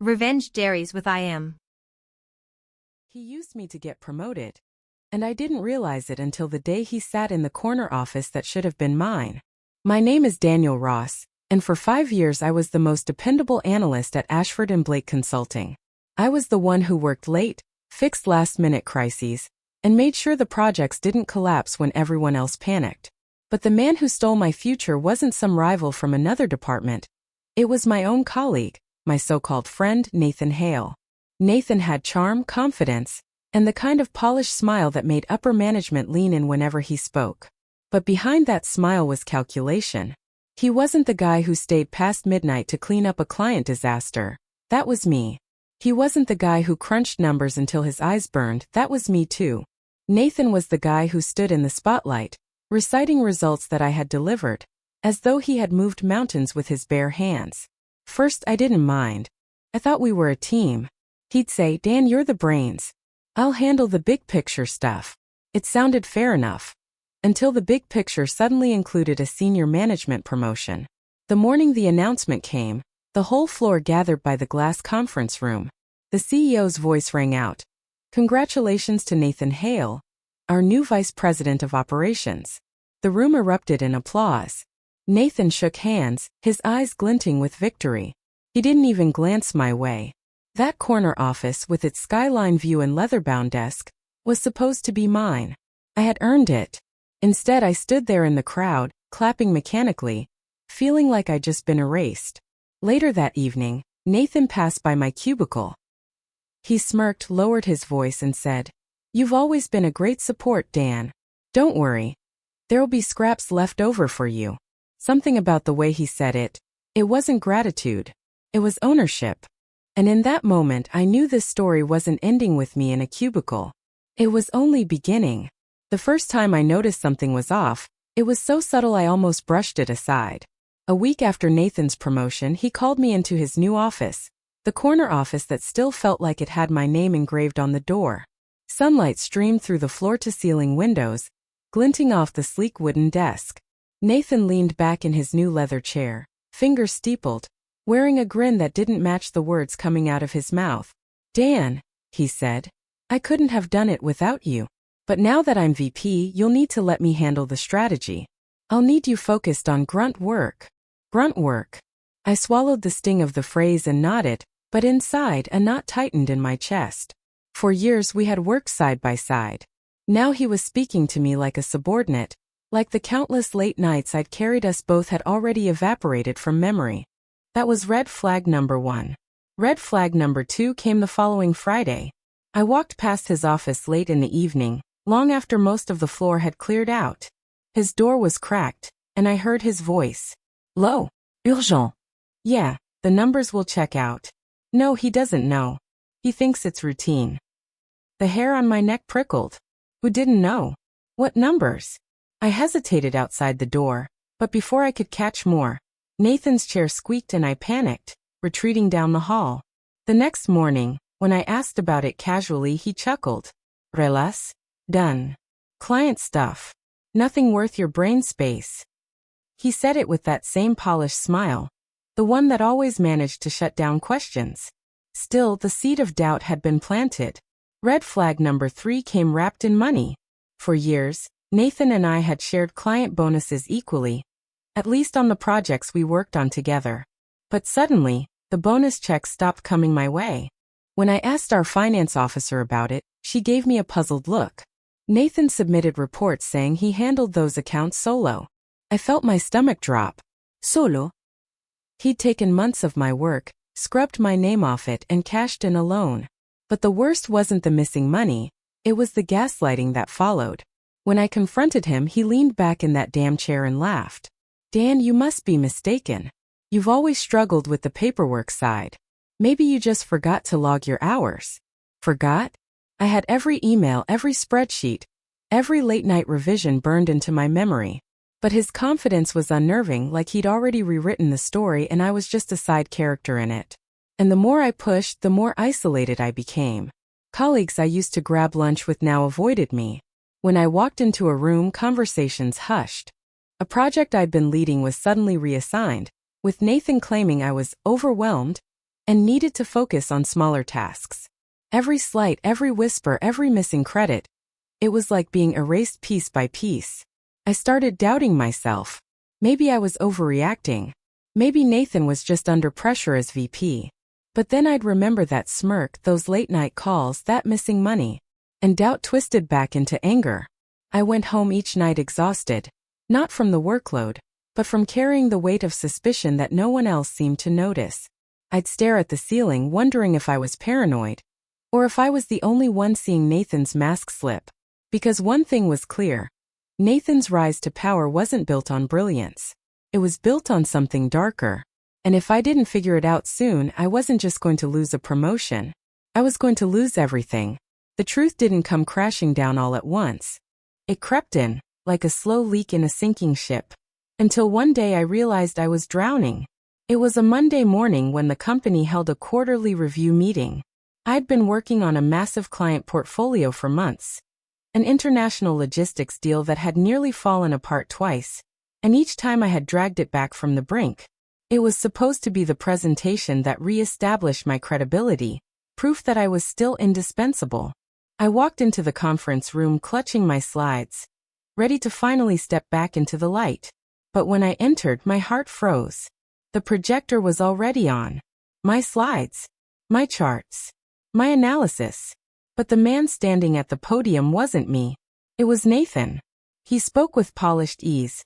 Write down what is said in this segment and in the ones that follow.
Revenge Diaries with I Am. He used me to get promoted. And I didn't realize it until the day he sat in the corner office that should have been mine. My name is Daniel Ross, and for 5 years I was the most dependable analyst at Ashford and Blake Consulting. I was the one who worked late, fixed last-minute crises, and made sure the projects didn't collapse when everyone else panicked. But the man who stole my future wasn't some rival from another department. It was my own colleague, my so-called friend Nathan Hale. Nathan had charm, confidence, and the kind of polished smile that made upper management lean in whenever he spoke. But behind that smile was calculation. He wasn't the guy who stayed past midnight to clean up a client disaster. That was me. He wasn't the guy who crunched numbers until his eyes burned. That was me too. Nathan was the guy who stood in the spotlight, reciting results that I had delivered, as though he had moved mountains with his bare hands. First, I didn't mind. I thought we were a team. He'd say, "Dan, you're the brains. I'll handle the big picture stuff." It sounded fair enough. Until the big picture suddenly included a senior management promotion. The morning the announcement came, the whole floor gathered by the glass conference room. The CEO's voice rang out. "Congratulations to Nathan Hale, our new vice president of operations." The room erupted in applause. Nathan shook hands, his eyes glinting with victory. He didn't even glance my way. That corner office with its skyline view and leather-bound desk was supposed to be mine. I had earned it. Instead, I stood there in the crowd, clapping mechanically, feeling like I'd just been erased. Later that evening, Nathan passed by my cubicle. He smirked, lowered his voice and said, "You've always been a great support, Dan. Don't worry. There'll be scraps left over for you." Something about the way he said it. It wasn't gratitude. It was ownership. And in that moment I knew this story wasn't ending with me in a cubicle. It was only beginning. The first time I noticed something was off, it was so subtle I almost brushed it aside. A week after Nathan's promotion, he called me into his new office, the corner office that still felt like it had my name engraved on the door. Sunlight streamed through the floor-to-ceiling windows, glinting off the sleek wooden desk. Nathan leaned back in his new leather chair, fingers steepled, wearing a grin that didn't match the words coming out of his mouth. "Dan," he said, "I couldn't have done it without you. But now that I'm VP, you'll need to let me handle the strategy. I'll need you focused on grunt work." Grunt work. I swallowed the sting of the phrase and nodded, but inside a knot tightened in my chest. For years we had worked side by side. Now he was speaking to me like a subordinate, like the countless late nights I'd carried us both had already evaporated from memory. That was red flag number 1. Red flag number 2 came the following Friday. I walked past his office late in the evening, long after most of the floor had cleared out. His door was cracked, and I heard his voice. "Lo, urgent." "Yeah, the numbers will check out." "No, he doesn't know. He thinks it's routine." The hair on my neck prickled. Who didn't know? What numbers? I hesitated outside the door, but before I could catch more, Nathan's chair squeaked and I panicked, retreating down the hall. The next morning, when I asked about it casually, he chuckled. "Relas? Done. Client stuff. Nothing worth your brain space." He said it with that same polished smile, the one that always managed to shut down questions. Still, the seed of doubt had been planted. Red flag number 3 came wrapped in money. For years, Nathan and I had shared client bonuses equally, at least on the projects we worked on together. But suddenly, the bonus checks stopped coming my way. When I asked our finance officer about it, she gave me a puzzled look. Nathan submitted reports saying he handled those accounts solo. I felt my stomach drop. Solo? He'd taken months of my work, scrubbed my name off it and cashed in alone. But the worst wasn't the missing money, it was the gaslighting that followed. When I confronted him, he leaned back in that damn chair and laughed. "Dan, you must be mistaken. You've always struggled with the paperwork side. Maybe you just forgot to log your hours." Forgot? I had every email, every spreadsheet, every late-night revision burned into my memory. But his confidence was unnerving, like he'd already rewritten the story and I was just a side character in it. And the more I pushed, the more isolated I became. Colleagues I used to grab lunch with now avoided me. When I walked into a room, conversations hushed. A project I'd been leading was suddenly reassigned, with Nathan claiming I was overwhelmed, and needed to focus on smaller tasks. Every slight, every whisper, every missing credit. It was like being erased piece by piece. I started doubting myself. Maybe I was overreacting. Maybe Nathan was just under pressure as VP. But then I'd remember that smirk, those late-night calls, that missing money. And doubt twisted back into anger. I went home each night exhausted. Not from the workload, but from carrying the weight of suspicion that no one else seemed to notice. I'd stare at the ceiling, wondering if I was paranoid. Or if I was the only one seeing Nathan's mask slip. Because one thing was clear. Nathan's rise to power wasn't built on brilliance. It was built on something darker. And if I didn't figure it out soon, I wasn't just going to lose a promotion. I was going to lose everything. The truth didn't come crashing down all at once. It crept in, like a slow leak in a sinking ship. Until one day I realized I was drowning. It was a Monday morning when the company held a quarterly review meeting. I'd been working on a massive client portfolio for months. An international logistics deal that had nearly fallen apart twice. And each time I had dragged it back from the brink. It was supposed to be the presentation that re-established my credibility, proof that I was still indispensable. I walked into the conference room clutching my slides, ready to finally step back into the light. But when I entered, my heart froze. The projector was already on. My slides. My charts. My analysis. But the man standing at the podium wasn't me. It was Nathan. He spoke with polished ease,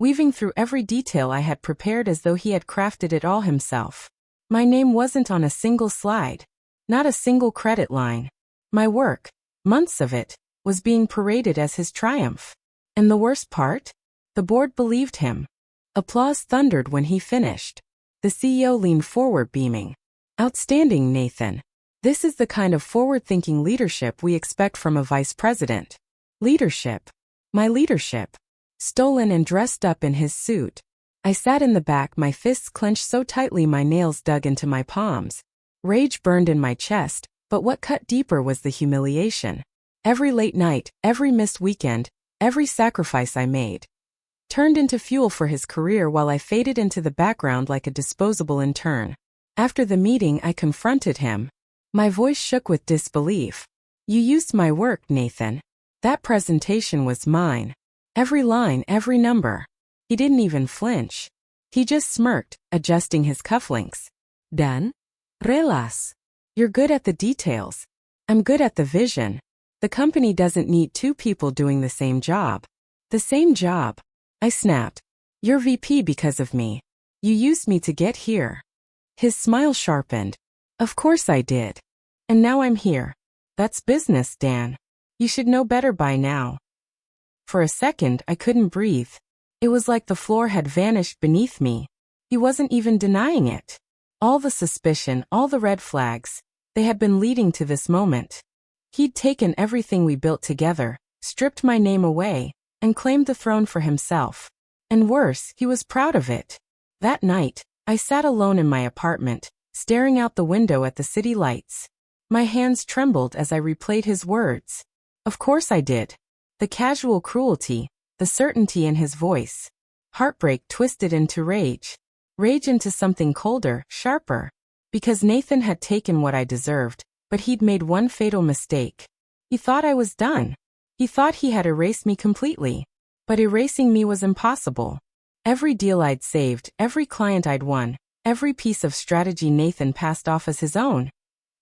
weaving through every detail I had prepared as though he had crafted it all himself. My name wasn't on a single slide. Not a single credit line. My work, months of it, was being paraded as his triumph. And the worst part? The board believed him. Applause thundered when he finished. The CEO leaned forward beaming. Outstanding, Nathan. This is the kind of forward-thinking leadership we expect from a vice president. Leadership. My leadership. Stolen and dressed up in his suit. I sat in the back, my fists clenched so tightly my nails dug into my palms. Rage burned in my chest, but what cut deeper was the humiliation. Every late night, every missed weekend, every sacrifice I made, turned into fuel for his career while I faded into the background like a disposable intern. After the meeting, I confronted him. My voice shook with disbelief. You used my work, Nathan. That presentation was mine. Every line, every number. He didn't even flinch. He just smirked, adjusting his cufflinks. Done? Relax. You're good at the details. I'm good at the vision. The company doesn't need two people doing the same job. The same job. I snapped. You're VP because of me. You used me to get here. His smile sharpened. Of course I did. And now I'm here. That's business, Dan. You should know better by now. For a second, I couldn't breathe. It was like the floor had vanished beneath me. He wasn't even denying it. All the suspicion, all the red flags, they had been leading to this moment. He'd taken everything we built together, stripped my name away, and claimed the throne for himself. And worse, he was proud of it. That night, I sat alone in my apartment, staring out the window at the city lights. My hands trembled as I replayed his words. Of course I did. The casual cruelty, the certainty in his voice. Heartbreak twisted into rage. Rage into something colder, sharper. Because Nathan had taken what I deserved, but he'd made one fatal mistake. He thought I was done. He thought he had erased me completely. But erasing me was impossible. Every deal I'd saved, every client I'd won, every piece of strategy Nathan passed off as his own.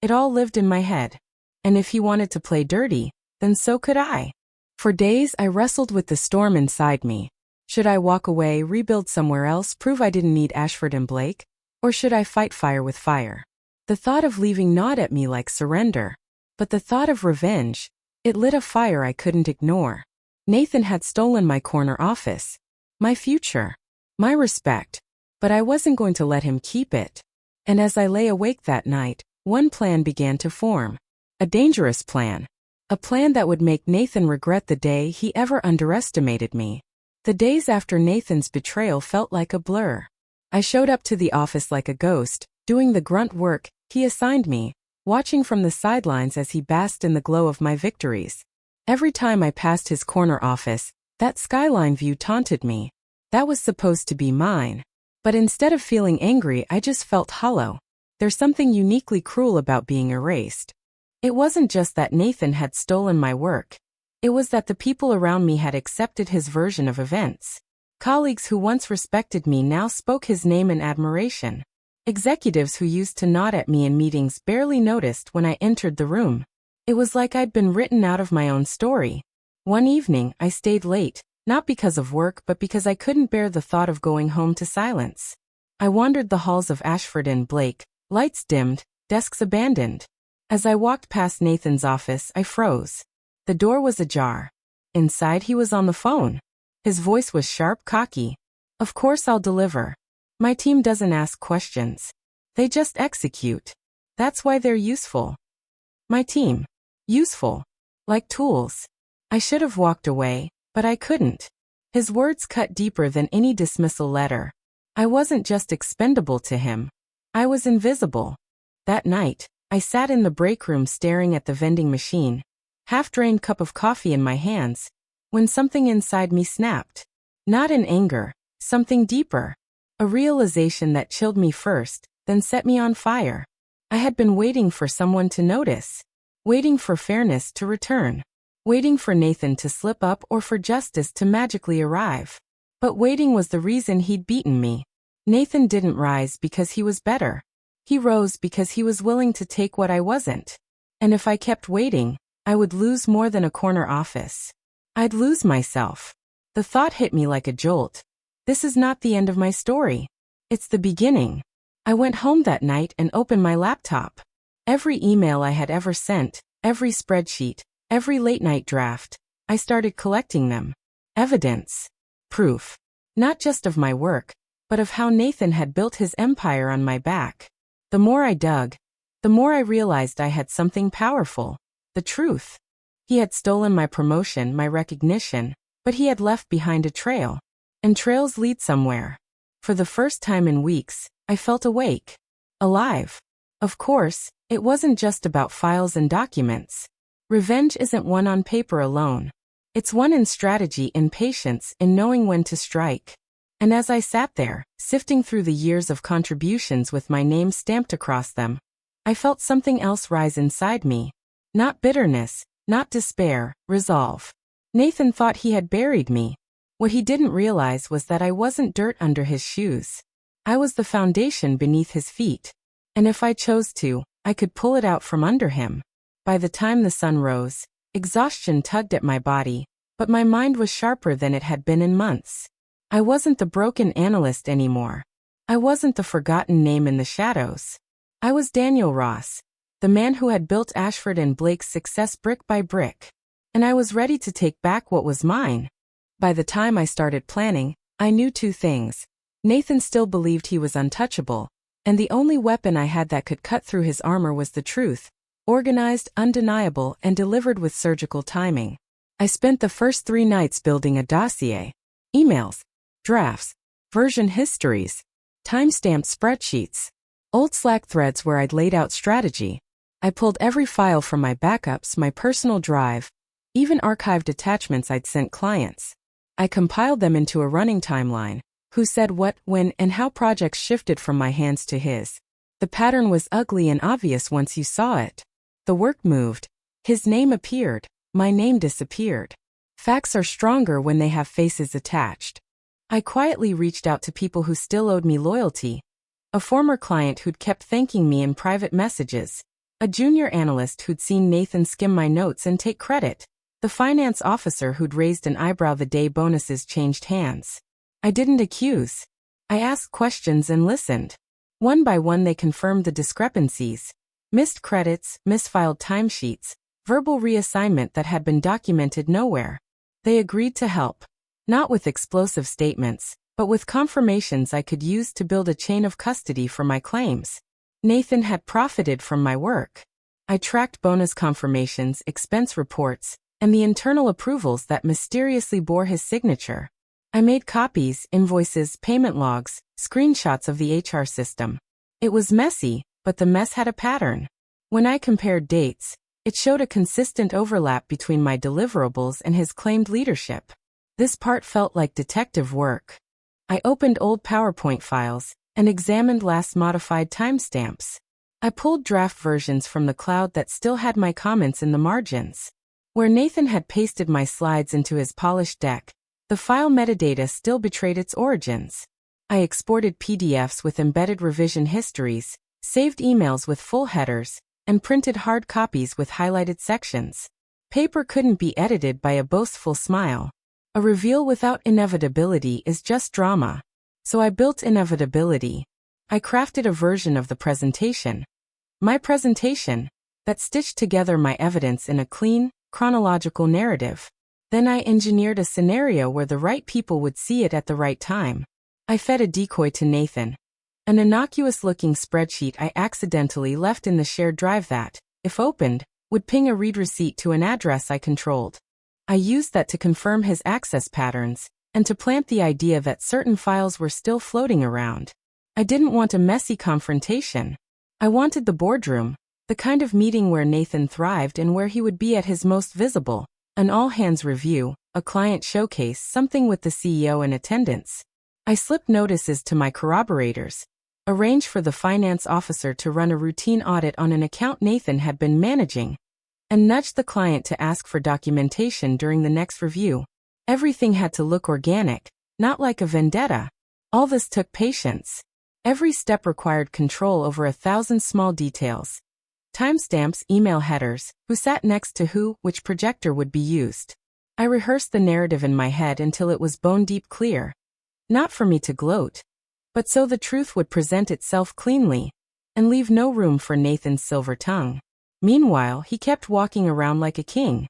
It all lived in my head. And if he wanted to play dirty, then so could I. For days I wrestled with the storm inside me. Should I walk away, rebuild somewhere else, prove I didn't need Ashford and Blake? Or should I fight fire with fire? The thought of leaving gnawed at me like surrender. But the thought of revenge, it lit a fire I couldn't ignore. Nathan had stolen my corner office. My future. My respect. But I wasn't going to let him keep it. And as I lay awake that night, one plan began to form. A dangerous plan. A plan that would make Nathan regret the day he ever underestimated me. The days after Nathan's betrayal felt like a blur. I showed up to the office like a ghost, doing the grunt work he assigned me, watching from the sidelines as he basked in the glow of my victories. Every time I passed his corner office, that skyline view taunted me. That was supposed to be mine. But instead of feeling angry, I just felt hollow. There's something uniquely cruel about being erased. It wasn't just that Nathan had stolen my work. It was that the people around me had accepted his version of events. Colleagues who once respected me now spoke his name in admiration. Executives who used to nod at me in meetings barely noticed when I entered the room. It was like I'd been written out of my own story. One evening, I stayed late, not because of work but because I couldn't bear the thought of going home to silence. I wandered the halls of Ashford and Blake, lights dimmed, desks abandoned. As I walked past Nathan's office, I froze. The door was ajar. Inside, he was on the phone. His voice was sharp, cocky. "Of course I'll deliver. My team doesn't ask questions. They just execute. That's why they're useful." My team. Useful. Like tools. I should have walked away, but I couldn't. His words cut deeper than any dismissal letter. I wasn't just expendable to him. I was invisible. That night, I sat in the break room staring at the vending machine, half-drained cup of coffee in my hands, when something inside me snapped. Not in anger, something deeper. A realization that chilled me first, then set me on fire. I had been waiting for someone to notice. Waiting for fairness to return. Waiting for Nathan to slip up or for justice to magically arrive. But waiting was the reason he'd beaten me. Nathan didn't rise because he was better. He rose because he was willing to take what I wasn't. And if I kept waiting, I would lose more than a corner office. I'd lose myself. The thought hit me like a jolt. This is not the end of my story. It's the beginning. I went home that night and opened my laptop. Every email I had ever sent, every spreadsheet, every late-night draft, I started collecting them. Evidence. Proof. Not just of my work, but of how Nathan had built his empire on my back. The more I dug, the more I realized I had something powerful. The truth. He had stolen my promotion, my recognition, but he had left behind a trail. And trails lead somewhere. For the first time in weeks, I felt awake. Alive. Of course, it wasn't just about files and documents. Revenge isn't won on paper alone. It's won in strategy, in patience, in knowing when to strike. And as I sat there, sifting through the years of contributions with my name stamped across them, I felt something else rise inside me. Not bitterness, not despair, resolve. Nathan thought he had buried me. What he didn't realize was that I wasn't dirt under his shoes. I was the foundation beneath his feet. And if I chose to, I could pull it out from under him. By the time the sun rose, exhaustion tugged at my body, but my mind was sharper than it had been in months. I wasn't the broken analyst anymore. I wasn't the forgotten name in the shadows. I was Daniel Ross, the man who had built Ashford and Blake's success brick by brick. And I was ready to take back what was mine. By the time I started planning, I knew two things. Nathan still believed he was untouchable, and the only weapon I had that could cut through his armor was the truth, organized, undeniable, and delivered with surgical timing. I spent the first 3 nights building a dossier. Emails, drafts, version histories, timestamped spreadsheets, old Slack threads where I'd laid out strategy. I pulled every file from my backups, my personal drive, even archived attachments I'd sent clients. I compiled them into a running timeline. Who said what, when, and how projects shifted from my hands to his. The pattern was ugly and obvious once you saw it. The work moved. His name appeared. My name disappeared. Facts are stronger when they have faces attached. I quietly reached out to people who still owed me loyalty. A former client who'd kept thanking me in private messages. A junior analyst who'd seen Nathan skim my notes and take credit. The finance officer who'd raised an eyebrow the day bonuses changed hands. I didn't accuse. I asked questions and listened. One by one they confirmed the discrepancies. Missed credits, misfiled timesheets, verbal reassignment that had been documented nowhere. They agreed to help. Not with explosive statements, but with confirmations I could use to build a chain of custody for my claims. Nathan had profited from my work. I tracked bonus confirmations, expense reports, and the internal approvals that mysteriously bore his signature. I made copies, invoices, payment logs, screenshots of the HR system. It was messy, but the mess had a pattern. When I compared dates, it showed a consistent overlap between my deliverables and his claimed leadership. This part felt like detective work. I opened old PowerPoint files and examined last modified timestamps. I pulled draft versions from the cloud that still had my comments in the margins. Where Nathan had pasted my slides into his polished deck, the file metadata still betrayed its origins. I exported PDFs with embedded revision histories, saved emails with full headers, and printed hard copies with highlighted sections. Paper couldn't be edited by a boastful smile. A reveal without inevitability is just drama. So I built inevitability. I crafted a version of the presentation. My presentation, that stitched together my evidence in a clean, chronological narrative. Then I engineered a scenario where the right people would see it at the right time. I fed a decoy to Nathan. An innocuous-looking spreadsheet I accidentally left in the shared drive that, if opened, would ping a read receipt to an address I controlled. I used that to confirm his access patterns, and to plant the idea that certain files were still floating around. I didn't want a messy confrontation. I wanted the boardroom, the kind of meeting where Nathan thrived and where he would be at his most visible, an all-hands review, a client showcase, something with the CEO in attendance. I slipped notices to my corroborators, arranged for the finance officer to run a routine audit on an account Nathan had been managing, and nudged the client to ask for documentation during the next review. Everything had to look organic, not like a vendetta. All this took patience. Every step required control over 1,000 small details. Timestamps, email headers, who sat next to who, which projector would be used. I rehearsed the narrative in my head until it was bone-deep clear. Not for me to gloat, but so the truth would present itself cleanly, and leave no room for Nathan's silver tongue. Meanwhile, he kept walking around like a king.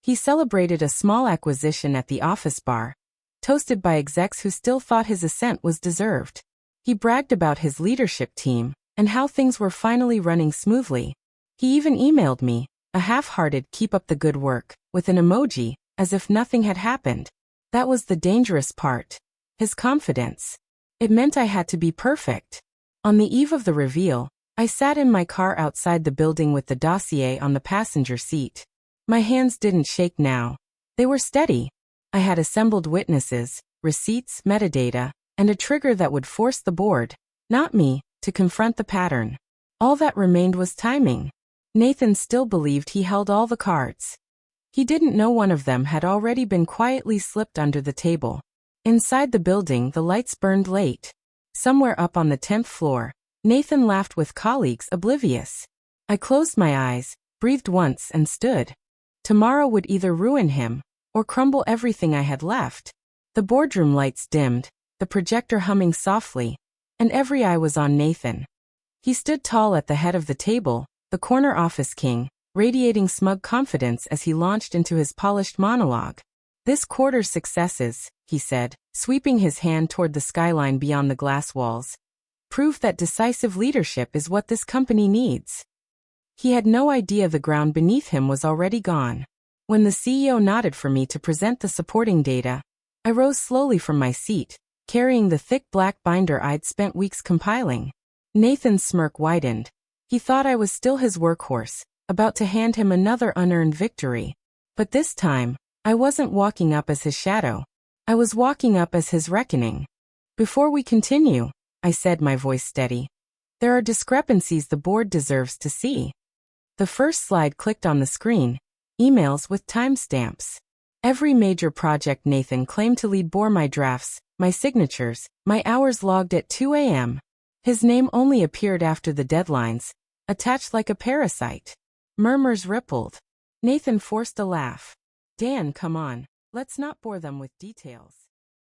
He celebrated a small acquisition at the office bar, toasted by execs who still thought his ascent was deserved. He bragged about his leadership team, and how things were finally running smoothly. He even emailed me, a half-hearted keep up the good work, with an emoji, as if nothing had happened. That was the dangerous part. His confidence. It meant I had to be perfect. On the eve of the reveal, I sat in my car outside the building with the dossier on the passenger seat. My hands didn't shake now. They were steady. I had assembled witnesses, receipts, metadata, and a trigger that would force the board, not me, to confront the pattern. All that remained was timing. Nathan still believed he held all the cards. He didn't know one of them had already been quietly slipped under the table. Inside the building, the lights burned late. Somewhere up on the 10th floor, Nathan laughed with colleagues, oblivious. I closed my eyes, breathed once, and stood. Tomorrow would either ruin him, or crumble everything I had left. The boardroom lights dimmed, the projector humming softly, and every eye was on Nathan. He stood tall at the head of the table, the corner office king, radiating smug confidence as he launched into his polished monologue. This quarter's successes, he said, sweeping his hand toward the skyline beyond the glass walls, prove that decisive leadership is what this company needs. He had no idea the ground beneath him was already gone. When the CEO nodded for me to present the supporting data, I rose slowly from my seat, carrying the thick black binder I'd spent weeks compiling. Nathan's smirk widened. He thought I was still his workhorse, about to hand him another unearned victory. But this time, I wasn't walking up as his shadow. I was walking up as his reckoning. Before we continue, I said, my voice steady, there are discrepancies the board deserves to see. The first slide clicked on the screen, emails with timestamps. Every major project Nathan claimed to lead bore my drafts, my signatures, my hours logged at 2 a.m. His name only appeared after the deadlines, attached like a parasite. Murmurs rippled. Nathan forced a laugh. Dan, come on, let's not bore them with details.